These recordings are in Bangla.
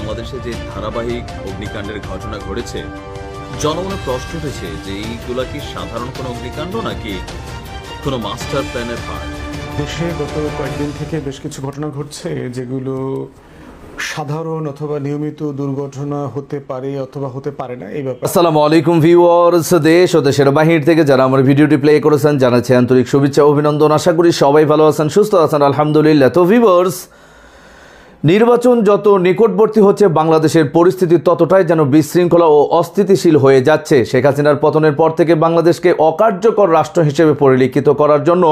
বাংলাদেশে যে ধারাবাহিক অগ্নিকাণ্ডের ঘটনা ঘটেছে, জনমনে প্রশ্ন উঠেছে যে এইগুলা কি সাধারণ কোনো অগ্নিকাণ্ড নাকি কোনো মাস্টার প্ল্যানের পার্ট। দেশে গত কয়েকদিন থেকে বেশ কিছু ঘটনা ঘটছে যেগুলো সাধারণ অথবা নিয়মিত দুর্ঘটনা হতে পারে অথবা হতে পারে না। এই ব্যাপারে আসসালামু আলাইকুম ভিউয়ার্স, দেশ ও দেশের বাহির থেকে যারা আমার ভিডিওটি প্লে করেছেন জানাচ্ছি আন্তরিক শুভেচ্ছা অভিনন্দন। আশা করি সবাই ভালো আছেন, সুস্থ আছেন, আলহামদুলিল্লাহ। তো ভিউয়ার্স, নির্বাচন যত নিকটবর্তী হচ্ছে বাংলাদেশের পরিস্থিতি ততটাই যেন বিশৃঙ্খলা ও অস্থিতিশীল হয়ে যাচ্ছে। শেখ হাসিনার পতনের পর থেকে বাংলাদেশকে অকার্যকর রাষ্ট্র হিসেবে পরিলিখিত করার জন্য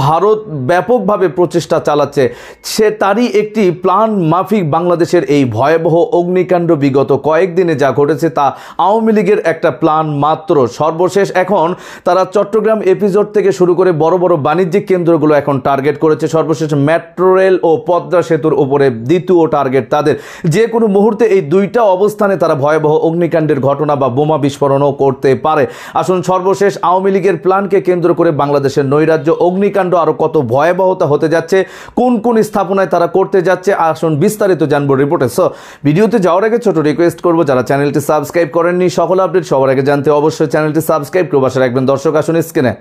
ভারত ব্যাপকভাবে প্রচেষ্টা চালাচ্ছে। সে তারই একটি প্ল্যান মাফিক বাংলাদেশের এই ভয়াবহ অগ্নিকাণ্ড বিগত কয়েকদিনে যা ঘটেছে তা আওয়ামী লীগের একটা প্ল্যান মাত্র। সর্বশেষ এখন তারা চট্টগ্রাম এপিজোড থেকে শুরু করে বড় বড় বাণিজ্যিক কেন্দ্রগুলো এখন টার্গেট করেছে। সর্বশেষ মেট্রো রেল ও পদ্মা সেতুর উপরে দ্বিতীয় টার্গেট তাদের। যে কোনো মুহূর্তে এই দুইটা অবস্থানে তারা ভয়াবহ অগ্নিকাণ্ডের ঘটনা বা বোমা বিস্ফোরণও করতে পারে। আসুন সর্বশেষ আওয়ামী লীগের প্ল্যানকে কেন্দ্র করে বাংলাদেশের নৈরাজ্য অগ্নিকাণ্ড আরো কত ভয়াবহতা হতে যাচ্ছে, কোন কোন স্থাপনায় তারা করতে যাচ্ছে, আসুন বিস্তারিত জানবো রিপোর্টে। সো ভিডিওতে যাওয়ার আগে ছোট রিকোয়েস্ট করবো, যারা চ্যানেলটি সাবস্ক্রাইব করেননি সকল আপডেট সবার আগে জানতে অবশ্যই চ্যানেলটি সাবস্ক্রাইব করে পাশে রাখবেন। দর্শক আসুন স্ক্রিনে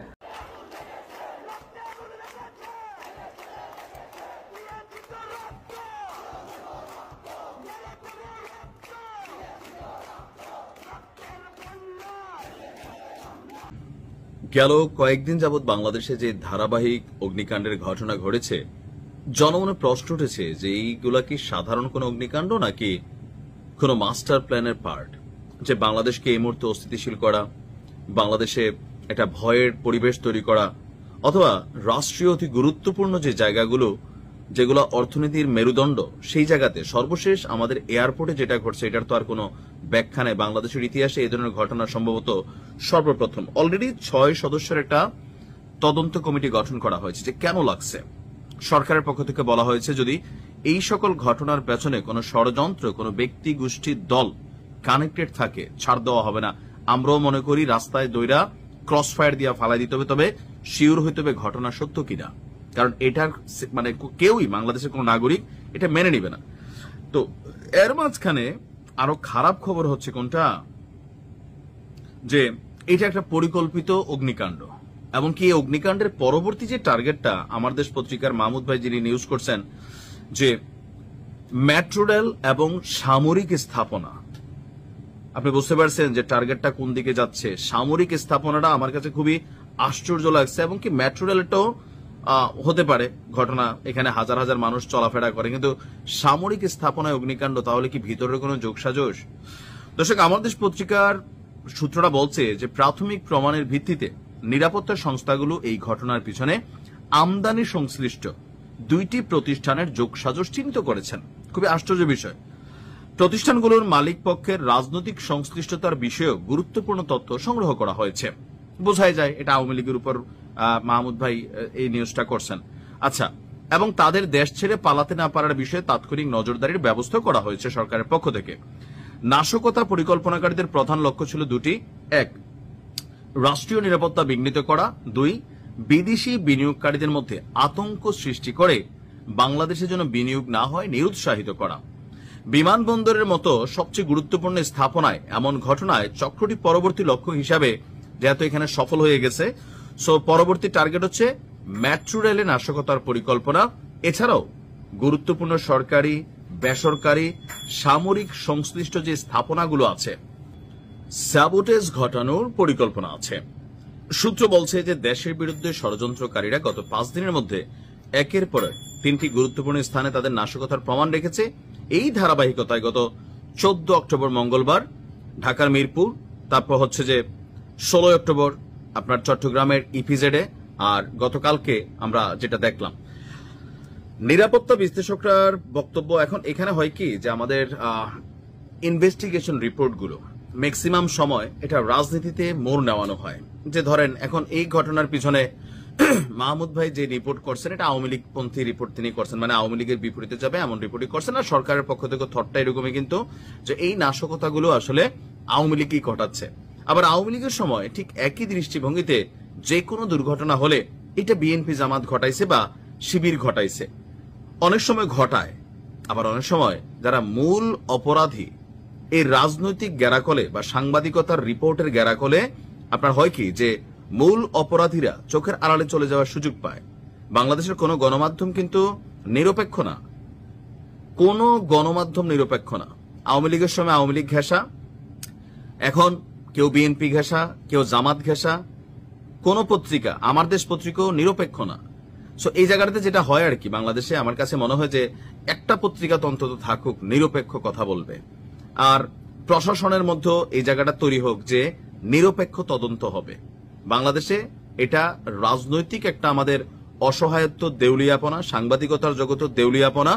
গেল কয়েকদিন যাবৎ বাংলাদেশে যে ধারাবাহিক অগ্নিকাণ্ডের ঘটনা ঘটেছে, জনমনে প্রশ্ন উঠেছে যে এইগুলা কি সাধারণ কোনো অগ্নিকাণ্ড নাকি কোনো মাস্টার প্ল্যানের পার্ট, যে বাংলাদেশকে এই মুহূর্তে অস্থিতিশীল করা, বাংলাদেশে একটা ভয়ের পরিবেশ তৈরি করা, অথবা রাষ্ট্রীয় অতি গুরুত্বপূর্ণ যে জায়গাগুলো যেগুলো অর্থনীতির মেরুদণ্ড, সেই জায়গাতে সর্বশেষ আমাদের এয়ারপোর্টে যেটা ঘটছে এটার তো আর কোনো ব্যাখ্যা নেই। বাংলাদেশের ইতিহাসে এই ধরনের ঘটনা সম্ভবত সর্বপ্রথম। অলরেডি 6 সদস্যের একটা তদন্ত কমিটি গঠন করা হয়েছে যে কেন লাগছে। সরকারের পক্ষ থেকে বলা হয়েছে যদি এই সকল ঘটনার পেছনে কোনো ষড়যন্ত্র, কোনো ব্যক্তি গোষ্ঠীর দল কানেক্টেড থাকে ছাড় দেওয়া হবে না। আমরাও মনে করি রাস্তায় দইরা ক্রস ফায়ার দিয়ে ফালাই দিতে হবে, তবে শিওর হইতে হবে ঘটনা সত্য কিনা, কারণ এটার মানে কেউই বাংলাদেশের কোন নাগরিক এটা মেনে নিবে না। তো এর মাঝখানে আরো খারাপ খবর হচ্ছে কোনটা, যে এটা একটা পরিকল্পিত অগ্নিকাণ্ড। এমনকি এই অগ্নিকাণ্ডের পরবর্তী যে টার্গেটটা আমার দেশ পত্রিকার মাহমুদ ভাই যিনি নিউজ করছেন, যে মেট্রো রেল এবং সামরিক স্থাপনা, আপনি বুঝতে পারছেন যে টার্গেটটা কোন দিকে যাচ্ছে। সামরিক স্থাপনাটা আমার কাছে খুবই আশ্চর্য লাগছে, এবং কি মেট্রো রেলটাও হতে পারে ঘটনা, এখানে হাজার হাজার মানুষ চলাফেরা করে, কিন্তু সামরিক স্থাপনায় অগ্নিকাণ্ড, তাহলে কি ভিতরের কোনো যোগসাজশ? দর্শক, আমার দেশ পত্রিকার সূত্রটা বলছে যে প্রাথমিক প্রমাণের ভিত্তিতে নিরাপত্তা সংস্থাগুলো এই ঘটনার পিছনে আমদানি সংশ্লিষ্ট 2টি প্রতিষ্ঠানের যোগসাজশ চিহ্নিত করেছেন। খুবই আশ্চর্য বিষয়। প্রতিষ্ঠানগুলোর মালিক পক্ষের রাজনৈতিক সংশ্লিষ্টতার বিষয়েও গুরুত্বপূর্ণ তথ্য সংগ্রহ করা হয়েছে। বোঝাই যায় এটা আওয়ামী লীগের উপর মাহমুদ ভাই এই নিউজটা করছেন। আচ্ছা, এবং তাদের দেশ ছেড়ে পালাতে না পারার বিষয়ে তাৎক্ষণিক নজরদারির ব্যবস্থা করা হয়েছে সরকারের পক্ষ থেকে। নাশকতা পরিকল্পনাকারীদের প্রধান লক্ষ্য ছিল 2টি: 1, রাষ্ট্রীয় নিরাপত্তা বিঘ্নিত করা; 2, বিদেশি বিনিয়োগকারীদের মধ্যে আতঙ্ক সৃষ্টি করে বাংলাদেশে যেন বিনিয়োগ না হয় নিরুৎসাহিত করা। বিমানবন্দরের মতো সবচেয়ে গুরুত্বপূর্ণ স্থাপনায় এমন ঘটনায় চক্রটি পরবর্তী লক্ষ্য হিসাবে যেহেতু এখানে সফল হয়ে গেছে, সো পরবর্তী টার্গেট হচ্ছে মেট্রো রেলে নাশকতার পরিকল্পনা। এছাড়াও গুরুত্বপূর্ণ সরকারি, বেসরকারি, সামরিক সংশ্লিষ্ট যে স্থাপনাগুলো আছে স্যাবোটেজ ঘটানোর পরিকল্পনা আছে। সূত্র বলছে যে দেশের বিরুদ্ধে ষড়যন্ত্রকারীরা গত 5 দিনের মধ্যে একের পর 3টি গুরুত্বপূর্ণ স্থানে তাদের নাশকতার প্রমাণ রেখেছে। এই ধারাবাহিকতায় গত 14 অক্টোবর মঙ্গলবার ঢাকার মিরপুর, তারপর হচ্ছে যে 16 অক্টোবর আপনার চট্টগ্রামের ইপিজেডে, আর গতকালকে আমরা যেটা দেখলাম। নিরাপত্তা বিশ্লেষকরার বক্তব্য, এখন এখানে হয় কি যে আমাদের ইনভেস্টিগেশন রিপোর্টগুলো ম্যাক্সিমাম সময় এটা রাজনীতিতে মোড় নেওয়ানো হয়। যে ধরেন এখন এই ঘটনার পিছনে মাহমুদ ভাই যে রিপোর্ট করছেন এটা আওয়ামী লীগ পন্থী রিপোর্ট তিনি করছেন, মানে আওয়ামী লীগের বিপরীতে যাবে এমন রিপোর্টই করছেন। আর সরকারের পক্ষ থেকে থটটা এরকমই কিন্তু, যে এই নাশকতাগুলো আসলে আওয়ামী লীগই ঘটাচ্ছে। আবার আওয়ামী লীগের সময় ঠিক একই দৃষ্টিভঙ্গিতে যে কোনো দুর্ঘটনা হলে এটা বিএনপি জামাত ঘটাইছে বা শিবির ঘটাইছে, অনেক সময় ঘটায়। আবার অনেক সময় যারা মূল অপরাধী এই রাজনৈতিক গ্যারাকলে বা সাংবাদিকতার রিপোর্টের গ্যারাকলে আপনার হয় কি যে মূল অপরাধীরা চোখের আড়ালে চলে যাওয়ার সুযোগ পায়। বাংলাদেশের কোনো গণমাধ্যম কিন্তু নিরপেক্ষ না, কোনো গণমাধ্যম নিরপেক্ষ না। আওয়ামী লীগের সময় আওয়ামী লীগ ঘেঁষা, এখন কেউ বিএনপি ঘেঁষা, কেউ জামাত ঘেঁষা। কোন পত্রিকা, আমার দেশ পত্রিকাও নিরপেক্ষ না। সো এই জায়গাটাতে যেটা হয় আর কি, বাংলাদেশে আমার কাছে মনে হয় যে একটা পত্রিকা তো অন্তত থাকুক নিরপেক্ষ কথা বলবে, আর প্রশাসনের মধ্যে এই জায়গাটা তৈরি হোক যে নিরপেক্ষ তদন্ত হবে। বাংলাদেশে এটা রাজনৈতিক একটা আমাদের অসহায়ত্ব, দেউলিয়াপনা, সাংবাদিকতার জগত দেউলিয়াপনা,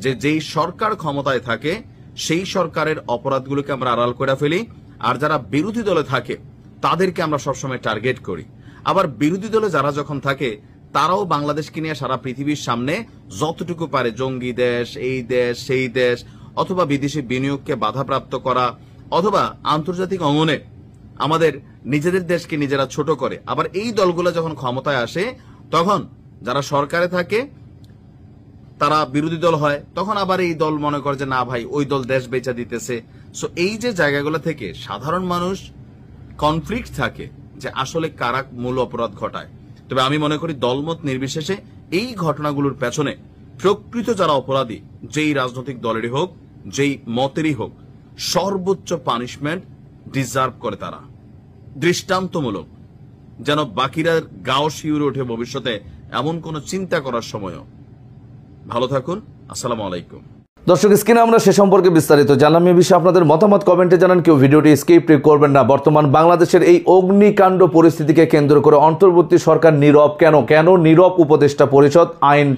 যে যেই সরকার ক্ষমতায় থাকে সেই সরকারের অপরাধগুলোকে আমরা আড়াল করে ফেলি, আর যারা বিরোধী দলে থাকে তাদেরকে আমরা সবসময় টার্গেট করি। আবার বিরোধী দলে যারা যখন থাকে তারাও বাংলাদেশকে নিয়ে সারা পৃথিবীর সামনে যতটুকু পারে জঙ্গি দেশ, এই দেশ, সেই দেশ, অথবা বিদেশি বিনিয়োগকে বাধাপ্রাপ্ত করা, অথবা আন্তর্জাতিক অঙ্গনে আমাদের নিজেদের দেশকে নিজেরা ছোট করে। আবার এই দলগুলো যখন ক্ষমতায় আসে তখন যারা সরকারে থাকে তারা বিরোধী দল হয়, তখন আবার এই দল মনে করে যে না ভাই ওই দল দেশ বেচা দিতেছে। সো এই যে জায়গাগুলো থেকে সাধারণ মানুষ কনফ্লিক্ট থাকে যে আসলে কারা মূল অপরাধ ঘটায়। তবে আমি মনে করি দলমত নির্বিশেষে এই ঘটনাগুলোর পেছনে প্রকৃত যারা অপরাধী, যেই রাজনৈতিক দলেরই হোক, যেই মতেরই হোক, সর্বোচ্চ পানিশমেন্ট ডিজার্ভ করে তারা, দৃষ্টান্তমূলক, যেন বাকিরা গাও শিউরে ওঠে ভবিষ্যতে এমন কোন চিন্তা করার সময়ও। ভালো থাকুন, আসসালামু আলাইকুম। দর্শক, স্ক্রিনে আমরা সে সম্পর্কে বিস্তারিত জানলাম। এ বিষয়ে আপনাদের মতামত কমেন্টে জানান, কেউ ভিডিওটি স্কিপ করবেন না। বর্তমান বাংলাদেশের এই অগ্নিকাণ্ড পরিস্থিতিকে কেন্দ্র করে অন্তর্বর্তী সরকার নীরব কেন? কেন নীরব উপদেষ্টা পরিষদ, আইন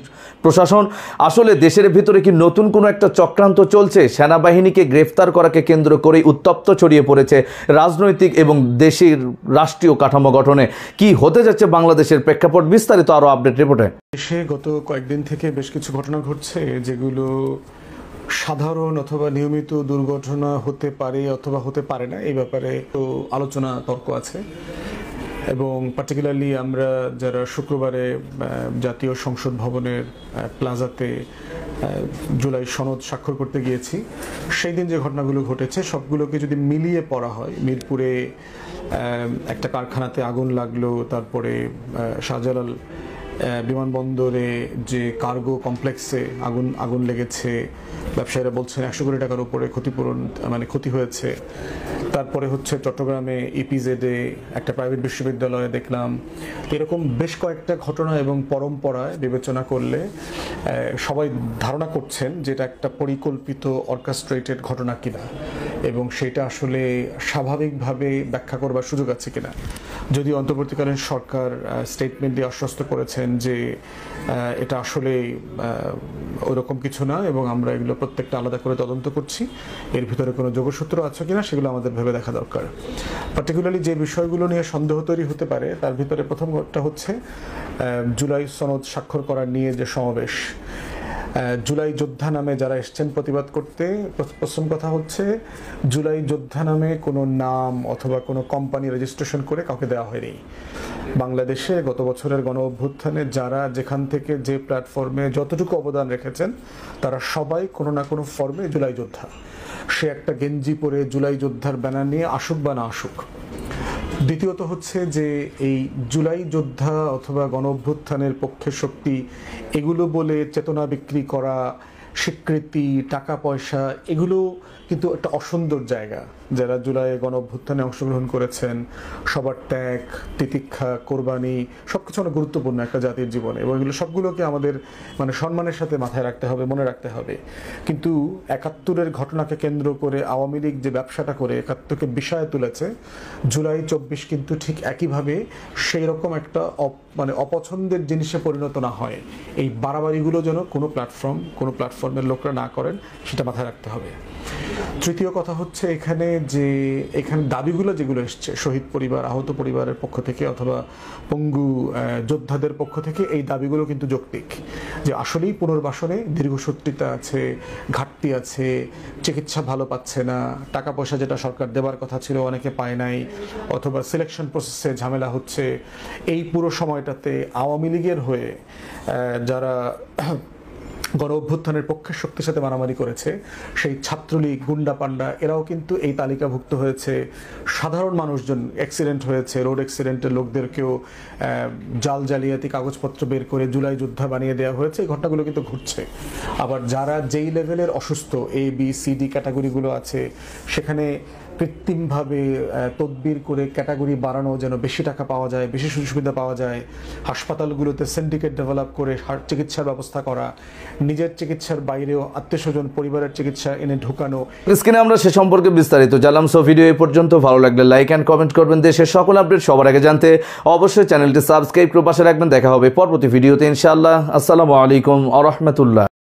প্রশাসন? আসলে দেশের ভিতরে কি নতুন কোনো একটা চক্রান্ত চলছে? সেনাবাহিনীকে গ্রেফতার করাকে কেন্দ্র করে উত্তপ্ত ছড়িয়ে পড়েছে রাজনৈতিক এবং দেশের রাষ্ট্রীয় কাঠামো গঠনে। কি হতে যাচ্ছে বাংলাদেশের প্রেক্ষাপট? বিস্তারিত আরো আপডেট রিপোর্টে। দেশে গত কয়েকদিন থেকে বেশ কিছু ঘটনা ঘটছে যেগুলো সাধারণ অথবা নিয়মিত দুর্ঘটনা হতে পারে অথবা হতে পারে না, এই ব্যাপারে তো আলোচনা তর্ক আছে। এবং পার্টিকুলারলি আমরা যারা শুক্রবারে জাতীয় সংসদ ভবনের প্লাজাতে জুলাই সনদ স্বাক্ষর করতে গিয়েছি, সেই দিন যে ঘটনাগুলো ঘটেছে সবগুলোকে যদি মিলিয়ে পড়া হয়, মিরপুরে একটা কারখানাতে আগুন লাগলো, তারপরে শাহজালাল বিমানবন্দরে যে কার্গো কমপ্লেক্সে আগুন লেগেছে, ব্যবসায়ীরা বলছেন 100 কোটি টাকার উপরে ক্ষতিপূরণ ক্ষতি হয়েছে। তারপরে হচ্ছে চট্টগ্রামে ইপিজেডে একটা প্রাইভেট বিশ্ববিদ্যালয়ে দেখলাম। এরকম বেশ কয়েকটা ঘটনা এবং পরম্পরায় বিবেচনা করলে সবাই ধারণা করছেন যে এটা একটা পরিকল্পিত অর্কেস্ট্রেটেড ঘটনা কিনা, এবং সেটা আসলে স্বাভাবিকভাবে ব্যাখ্যা করবার সুযোগ আছে কিনা। যদিও অন্তর্বর্তীকালীন সরকার স্টেটমেন্ট দিয়ে আশ্বস্ত করেছেন যে এটা আসলে ওরকম কিছু না, এবং আমরা এগুলো প্রত্যেকটা আলাদা করে তদন্ত করছি, এর ভিতরে কোনো যোগসূত্র আছে কিনা সেগুলো আমাদের ভেবে দেখা দরকার। পার্টিকুলারলি যে বিষয়গুলো নিয়ে সন্দেহ তৈরি হতে পারে তার ভিতরে প্রথমটা হচ্ছে জুলাই সনদ স্বাক্ষর করার নিয়ে যে সমাবেশ, জুলাই যোদ্ধা নামে যারা এসছেন প্রতিবাদ করতে, প্রথম কথা হচ্ছে জুলাই যোদ্ধা নামে কোনো নাম অথবা কোনো কোম্পানি রেজিস্ট্রেশন করে কাউকে দেওয়া হয়নি। বাংলাদেশে গত বছরের গণ অভ্যুত্থানে যারা যেখান থেকে যে প্ল্যাটফর্মে যতটুকু অবদান রেখেছেন তারা সবাই কোনো না কোনো ফর্মে জুলাই যোদ্ধা। সে একটা গেঞ্জি পরে জুলাই যোদ্ধার ব্যানার নিয়ে আসুক বা না আসুক। দ্বিতীয়ত হচ্ছে যে এই জুলাই যোদ্ধা অথবা গণ অভ্যুত্থানের পক্ষের শক্তি এগুলো বলে চেতনা বিক্রি করা, স্বীকৃতি, টাকা পয়সা, এগুলো কিন্তু একটা অসুন্দর জায়গা। যারা জুলাই গণ অভ্যুত্থানে অংশগ্রহণ করেছেন সবার ত্যাগ, তিতিক্ষা, কোরবানি সবকিছু অনেক গুরুত্বপূর্ণ একটা জাতির জীবনে, এবং এগুলো সবগুলোকে আমাদের সম্মানের সাথে মাথায় রাখতে হবে, মনে রাখতে হবে। কিন্তু ৭১-এর ঘটনাকে কেন্দ্র করে আওয়ামী লীগ যে ব্যবসাটা করে ৭১-কে বিষয়ে তুলেছে, জুলাই ২৪ কিন্তু ঠিক একইভাবে সেই রকম একটা অপছন্দের জিনিসে পরিণত না হয়। এই বাড়াবাড়িগুলো যেন কোনো প্ল্যাটফর্মের লোকরা না করেন, সেটা মাথায় রাখতে হবে। তৃতীয় কথা হচ্ছে এখানে দাবিগুলো যেগুলো এসছে শহীদ পরিবার, আহত পরিবারের পক্ষ থেকে অথবা পঙ্গু যোদ্ধাদের পক্ষ থেকে, এই দাবিগুলো কিন্তু যৌক্তিক। যে আসলেই পুনর্বাসনে দীর্ঘসূত্রিতা আছে, ঘাটতি আছে, চিকিৎসা ভালো পাচ্ছে না, টাকা পয়সা যেটা সরকার দেবার কথা ছিল অনেকে পায় নাই, অথবা সিলেকশন প্রসেসে ঝামেলা হচ্ছে। এই পুরো সময়টাতে আওয়ামী লীগের হয়ে যারা গণ অভ্যুত্থানের পক্ষের শক্তির সাথে মারামারি করেছে, সেই ছাত্রলীগ, গুন্ডা পান্ডা এরাও কিন্তু এই তালিকাভুক্ত হয়েছে। সাধারণ মানুষজন অ্যাক্সিডেন্ট হয়েছে, রোড অ্যাক্সিডেন্টের লোকদেরকেও জাল জালিয়াতি কাগজপত্র বের করে জুলাই যোদ্ধা বানিয়ে দেওয়া হয়েছে। এই ঘটনাগুলো কিন্তু ঘটছে। আবার যারা যেই লেভেলের অসুস্থ, A, B, C, D ক্যাটাগরিগুলো আছে, সেখানে কৃত্রিমভাবে তদবির করে ক্যাটাগরি বাড়ানো, যেন বেশি টাকা পাওয়া যায়, বেশি সুযোগ সুবিধা পাওয়া যায়, হাসপাতালগুলোতে সিন্ডিকেট ডেভেলপ করে চিকিৎসার ব্যবস্থা করা, নিজের চিকিৎসার বাইরেও আত্মীয় স্বজন পরিবারের চিকিৎসা এনে ঢুকানো। স্ক্রিনে আমরা সে সম্পর্কে বিস্তারিত জানলাম। সো ভিডিও এই পর্যন্ত, ভালো লাগলে লাইক অ্যান্ড কমেন্ট করবেন। দেশের সকল আপডেট সবার আগে জানতে অবশ্যই চ্যানেলটি সাবস্ক্রাইব করে পাশে রাখবেন। দেখা হবে পরবর্তী ভিডিওতে ইনশাআল্লাহ। আসসালামু আলাইকুম ওয়া রাহমাতুল্লাহ।